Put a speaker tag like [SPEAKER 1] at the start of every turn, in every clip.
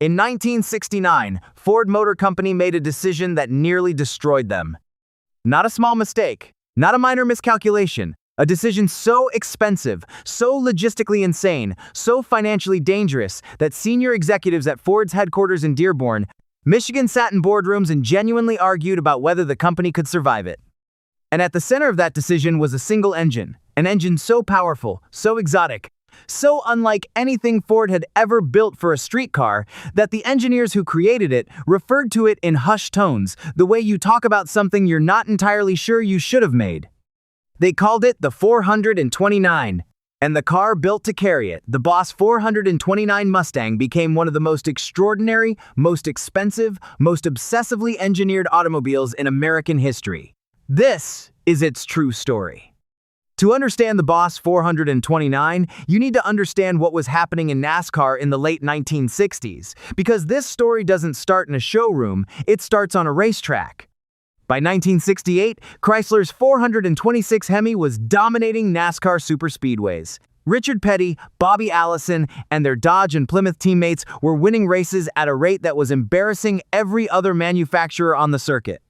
[SPEAKER 1] In 1969, Ford Motor Company made a decision that nearly destroyed them. Not a small mistake, not a minor miscalculation, a decision so expensive, so logistically insane, so financially dangerous that senior executives at Ford's headquarters in Dearborn, Michigan sat in boardrooms and genuinely argued about whether the company could survive it. And at the center of that decision was a single engine, an engine so powerful, so exotic, so unlike anything Ford had ever built for a streetcar that the engineers who created it referred to it in hushed tones, the way you talk about something you're not entirely sure you should have made. They called it the 429, and the car built to carry it, the Boss 429 Mustang, became one of the most extraordinary, most expensive, most obsessively engineered automobiles in American history. This is its true story. To understand the Boss 429, you need to understand what was happening in NASCAR in the late 1960s, because this story doesn't start in a showroom, it starts on a racetrack. By 1968, Chrysler's 426 Hemi was dominating NASCAR superspeedways. Richard Petty, Bobby Allison, and their Dodge and Plymouth teammates were winning races at a rate that was embarrassing every other manufacturer on the circuit.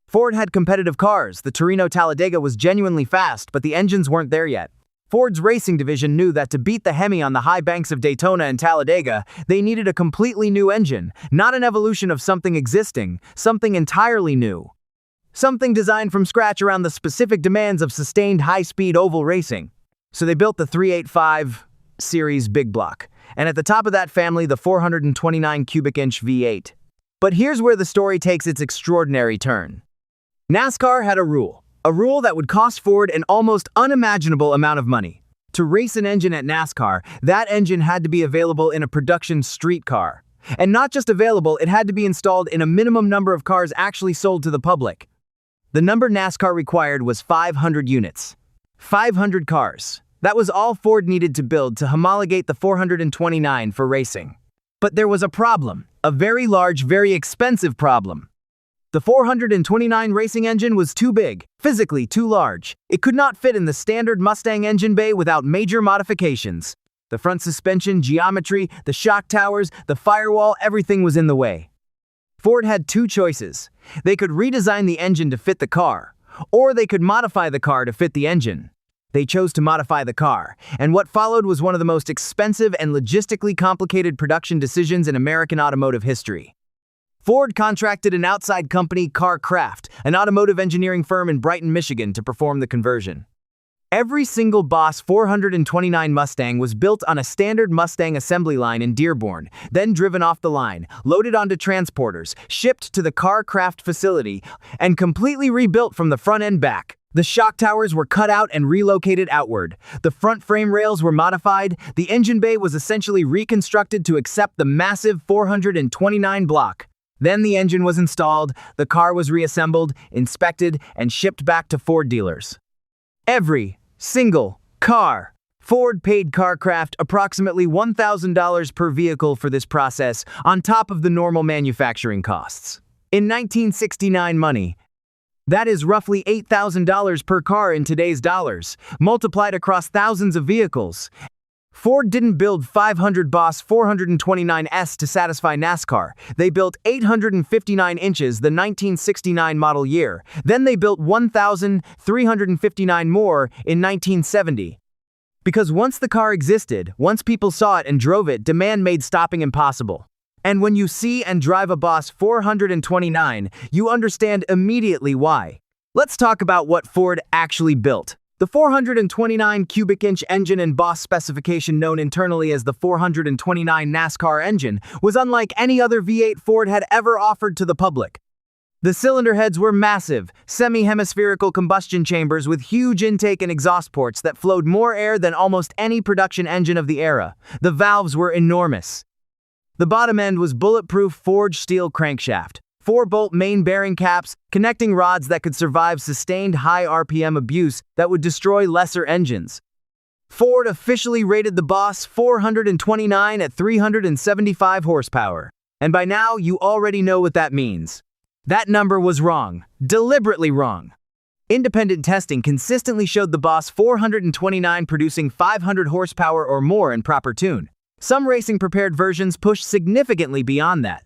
[SPEAKER 1] Ford had competitive cars. The Torino Talladega was genuinely fast, but the engines weren't there yet. Ford's racing division knew that to beat the Hemi on the high banks of Daytona and Talladega, they needed a completely new engine, not an evolution of something existing, something entirely new. Something designed from scratch around the specific demands of sustained high-speed oval racing. So they built the 385 Series Big Block, and at the top of that family, the 429 cubic inch V8. But here's where the story takes its extraordinary turn. NASCAR had a rule that would cost Ford an almost unimaginable amount of money. To race an engine at NASCAR, that engine had to be available in a production street car. And not just available, it had to be installed in a minimum number of cars actually sold to the public. The number NASCAR required was 500 units. 500 cars. That was all Ford needed to build to homologate the 429 for racing. But there was a problem, a very large, very expensive problem. The 429 racing engine was too big, physically too large. It could not fit in the standard Mustang engine bay without major modifications. The front suspension, geometry, the shock towers, the firewall, everything was in the way. Ford had two choices. They could redesign the engine to fit the car, or they could modify the car to fit the engine. They chose to modify the car, and what followed was one of the most expensive and logistically complicated production decisions in American automotive history. Ford contracted an outside company, Kraft, an automotive engineering firm in Brighton, Michigan, to perform the conversion. Every single Boss 429 Mustang was built on a standard Mustang assembly line in Dearborn, then driven off the line, loaded onto transporters, shipped to the Kraft facility, and completely rebuilt from the front end back. The shock towers were cut out and relocated outward. The front frame rails were modified. The engine bay was essentially reconstructed to accept the massive 429 block. Then the engine was installed, the car was reassembled, inspected, and shipped back to Ford dealers. Every single car. Ford paid Kraft approximately $1,000 per vehicle for this process, on top of the normal manufacturing costs. In 1969 money, that is roughly $8,000 per car in today's dollars, multiplied across thousands of vehicles. Ford didn't build 500 Boss 429s to satisfy NASCAR. They built 859 inches the 1969 model year. Then they built 1,359 more in 1970. Because once the car existed, once people saw it and drove it, demand made stopping impossible. And when you see and drive a Boss 429, you understand immediately why. Let's talk about what Ford actually built. The 429 cubic inch engine and Boss specification, known internally as the 429 NASCAR engine, was unlike any other V8 Ford had ever offered to the public. The cylinder heads were massive, semi-hemispherical combustion chambers with huge intake and exhaust ports that flowed more air than almost any production engine of the era. The valves were enormous. The bottom end was bulletproof forged steel crankshaft, 4-bolt main bearing caps, connecting rods that could survive sustained high RPM abuse that would destroy lesser engines. Ford officially rated the Boss 429 at 375 horsepower. And by now, you already know what that means. That number was wrong, deliberately wrong. Independent testing consistently showed the Boss 429 producing 500 horsepower or more in proper tune. Some racing-prepared versions pushed significantly beyond that.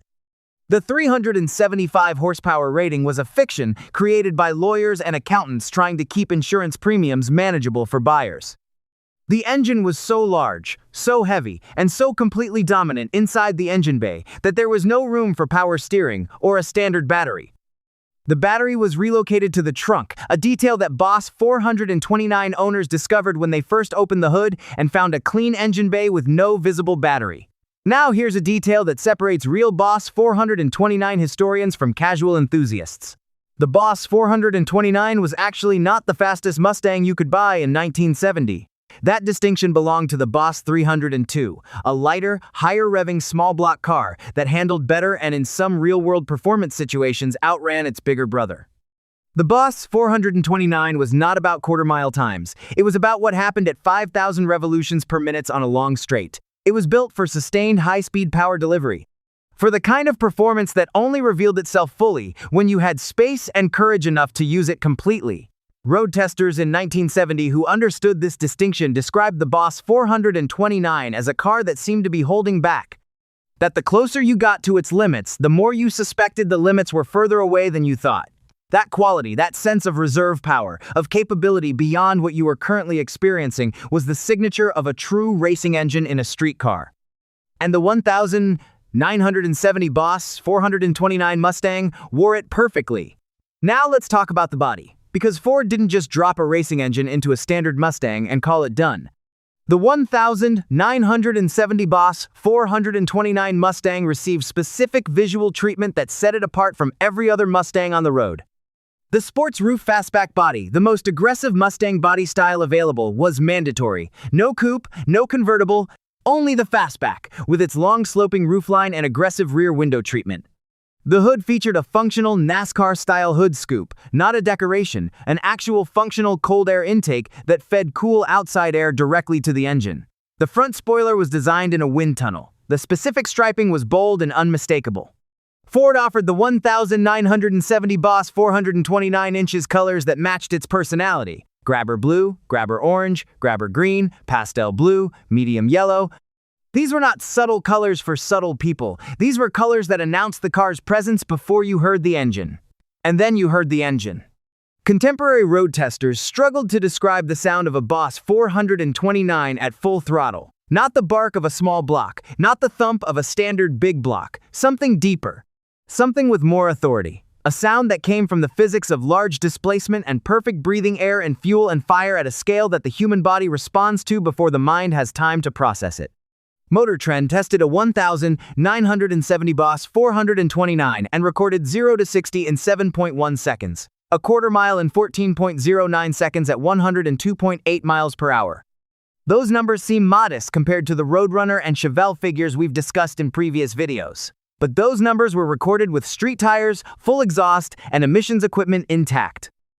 [SPEAKER 1] The 375 horsepower rating was a fiction created by lawyers and accountants trying to keep insurance premiums manageable for buyers. The engine was so large, so heavy, and so completely dominant inside the engine bay that there was no room for power steering or a standard battery. The battery was relocated to the trunk, a detail that Boss 429 owners discovered when they first opened the hood and found a clean engine bay with no visible battery. Now here's a detail that separates real Boss 429 historians from casual enthusiasts. The Boss 429 was actually not the fastest Mustang you could buy in 1970. That distinction belonged to the Boss 302, a lighter, higher-revving small-block car that handled better and in some real-world performance situations outran its bigger brother. The Boss 429 was not about quarter-mile times. It was about what happened at 5,000 revolutions per minute on a long straight. It was built for sustained high-speed power delivery. For the kind of performance that only revealed itself fully when you had space and courage enough to use it completely. Road testers in 1970 who understood this distinction described the Boss 429 as a car that seemed to be holding back. That the closer you got to its limits, the more you suspected the limits were further away than you thought. That quality, that sense of reserve power, of capability beyond what you were currently experiencing, was the signature of a true racing engine in a street car. And the 1970 Boss 429 Mustang wore it perfectly. Now let's talk about the body. Because Ford didn't just drop a racing engine into a standard Mustang and call it done. The 1970 Boss 429 Mustang received specific visual treatment that set it apart from every other Mustang on the road. The sports roof fastback body, the most aggressive Mustang body style available, was mandatory. No coupe, no convertible, only the fastback, with its long sloping roofline and aggressive rear window treatment. The hood featured a functional NASCAR-style hood scoop, not a decoration, an actual functional cold air intake that fed cool outside air directly to the engine. The front spoiler was designed in a wind tunnel. The specific striping was bold and unmistakable. Ford offered the 1970 Boss 429 inches colors that matched its personality. Grabber blue, grabber orange, grabber green, pastel blue, medium yellow. These were not subtle colors for subtle people. These were colors that announced the car's presence before you heard the engine. And then you heard the engine. Contemporary road testers struggled to describe the sound of a Boss 429 at full throttle. Not the bark of a small block, not the thump of a standard big block. Something deeper. Something with more authority. A sound that came from the physics of large displacement and perfect breathing air and fuel and fire at a scale that the human body responds to before the mind has time to process it. Motor Trend tested a 1970 Boss 429 and recorded 0 to 60 in 7.1 seconds, a quarter mile in 14.09 seconds at 102.8 miles per hour. Those numbers seem modest compared to the Roadrunner and Chevelle figures we've discussed in previous videos. But those numbers were recorded with street tires, full exhaust, and emissions equipment intact.